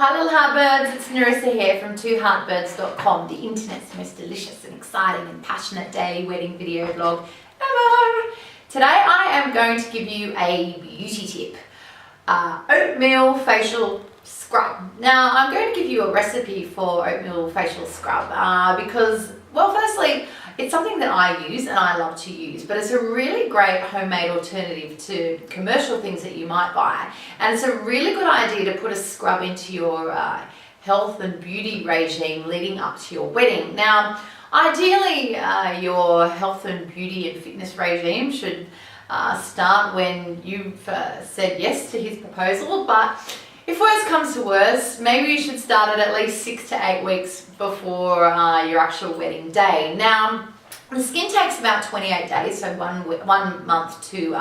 Hi little heartbirds, it's Narissa here from twoheartbirds.com, the internet's most delicious and exciting and passionate daily wedding video vlog ever. Today I am going to give you a beauty tip, oatmeal facial scrub. Now I'm going to give you a recipe for oatmeal facial scrub because, well, firstly, it's something that I use and I love to use, but it's a really great homemade alternative to commercial things that you might buy. And it's a really good idea to put a scrub into your health and beauty regime leading up to your wedding. Now, ideally, your health and beauty and fitness regime should start when you've said yes to his proposal, but if worse comes to worse, maybe you should start it at least 6 to 8 weeks before your actual wedding day. Now, the skin takes about 28 days, so one month to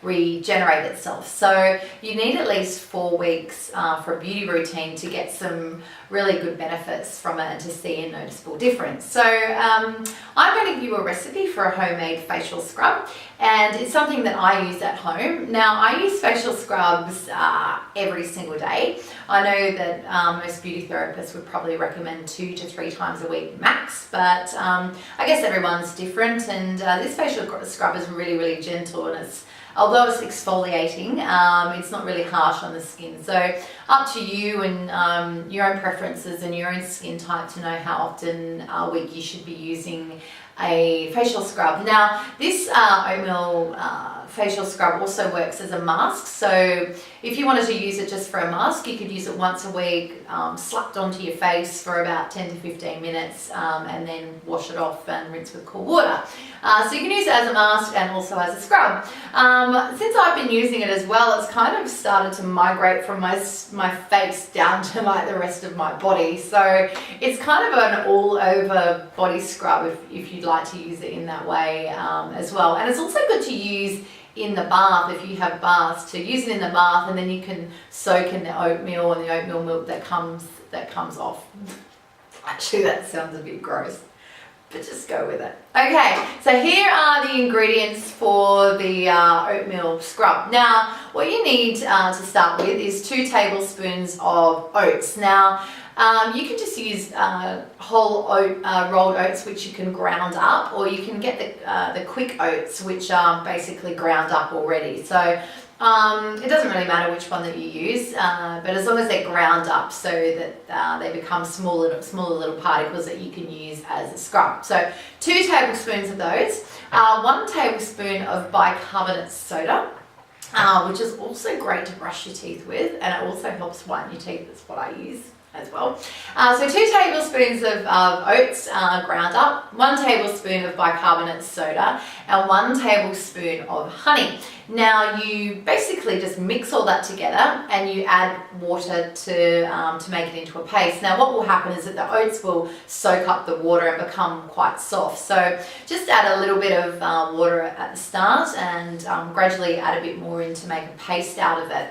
regenerate itself. So you need at least 4 weeks for a beauty routine to get some really good benefits from it and to see a noticeable difference. So I'm going to give you a recipe for a homemade facial scrub, and it's something that I use at home. Now, I use facial scrubs every single day. I know that most beauty therapists would probably recommend 2 to 3 times a week max, but I guess everyone's different, and this facial scrub is really gentle, and although it's exfoliating, it's not really harsh on the skin. So up to you and your own preferences and your own skin type to know how often a week you should be using a facial scrub. Now, this oatmeal facial scrub also works as a mask. So if you wanted to use it just for a mask, you could use it once a week, slapped onto your face for about 10 to 15 minutes, and then wash it off and rinse with cool water. So you can use it as a mask and also as a scrub. Since I've been using it as well, it's kind of started to migrate from my face down to like the rest of my body. So it's kind of an all-over body scrub if you'd like to use it in that way as well. And it's also good to use in the bath if you have baths, to use it in the bath, and then you can soak in the oatmeal and the oatmeal milk that comes off. Actually, that sounds a bit gross, but just go with it. Okay, so here are the ingredients for the oatmeal scrub. Now, what you need to start with is 2 tablespoons of oats. Now, you can just use whole rolled oats, which you can ground up, or you can get the quick oats, which are basically ground up already. So it doesn't really matter which one that you use, but as long as they're ground up so that they become smaller little particles that you can use as a scrub. So 2 tablespoons of those, 1 tablespoon of bicarbonate soda, which is also great to brush your teeth with, and it also helps whiten your teeth. That's what I use as well. So 2 tablespoons of oats ground up, 1 tablespoon of bicarbonate soda, and 1 tablespoon of honey. Now you basically just mix all that together and you add water to make it into a paste. Now what will happen is that the oats will soak up the water and become quite soft. So just add a little bit of water at the start and gradually add a bit more in to make a paste out of it.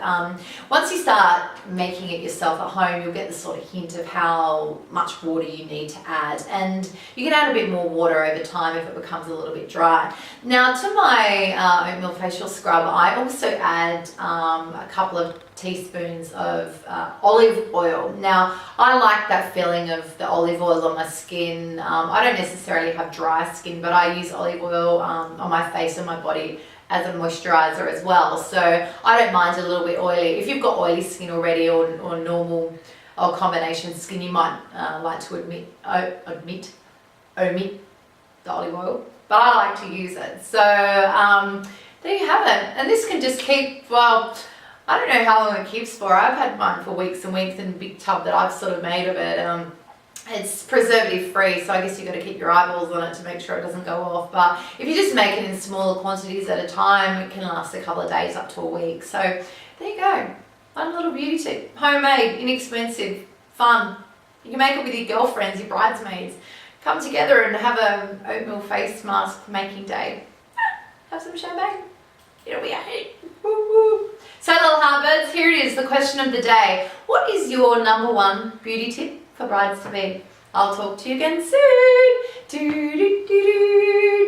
Once you start making it yourself at home, you'll get the sort of hint of how much water you need to add, and you can add a bit more water over time if it becomes a little bit dry. Now to my oatmeal facial scrub, I also add a couple of teaspoons of olive oil. Now, I like that feeling of the olive oil on my skin. I don't necessarily have dry skin, but I use olive oil on my face and my body as a moisturizer as well. So I don't mind a little bit oily. If you've got oily skin already or normal or combination skin, you might like to omit the olive oil, but I like to use it. So there you have it. And this can just keep, well, I don't know how long it keeps for. I've had mine for weeks and weeks in a big tub that I've sort of made of it. It's preservative free, so I guess you've got to keep your eyeballs on it to make sure it doesn't go off. But if you just make it in smaller quantities at a time, it can last a couple of days up to a week. So there you go. One little beauty tip. Homemade, inexpensive, fun. You can make it with your girlfriends, your bridesmaids. Come together and have an oatmeal face mask making day. Have some champagne. It'll be a hit. Woo-woo. So little heartbirds, here it is, the question of the day. What is your #1 beauty tip for brides to be? I'll talk to you again soon. Do, do, do, do.